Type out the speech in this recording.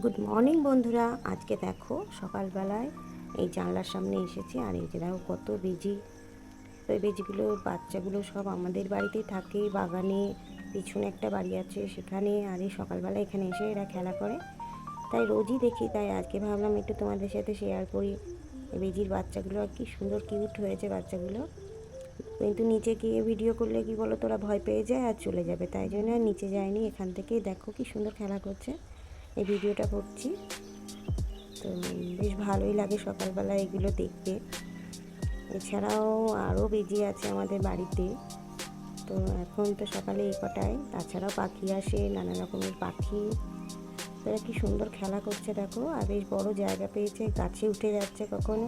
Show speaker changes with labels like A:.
A: Good morning বন্ধুরা। আজকে দেখো সকালবেলায় এই জানলার সামনে এসেছি, আর এই যে দেখো কত বেজি। তো এই বেজিগুলো বাচ্চাগুলো সব আমাদের বাড়িতেই থাকে, বাগানে পিছনে একটা বাড়ি আছে সেখানে। আর এই সকালবেলা এখানে এসে এরা খেলা করে, তাই রোজই দেখি। তাই আজকে ভাবলাম একটু তোমাদের সাথে শেয়ার করি। এই বেজির বাচ্চাগুলো আর কি সুন্দর কিউট হয়েছে বাচ্চাগুলো। কিন্তু নিচে গিয়ে ভিডিও করলে কি বলো, তোরা ভয় পেয়ে যায় আর চলে যাবে, তাই জন্য আর নিচে যায়নি। এখান থেকেই দেখো কি সুন্দর খেলা করছে। এই ভিডিওটা করছি, তো বেশ ভালোই লাগে সকালবেলা এগুলো দেখতে। এছাড়াও আরও বেজি আছে আমাদের বাড়িতে। তো এখন তো সকালে এই কটায়, তাছাড়াও পাখি আসে, নানা রকমের পাখি। তারা কি সুন্দর খেলা করছে দেখো, আর বেশ বড় জায়গা পেয়েছে, গাছে উঠে যাচ্ছে কখনো।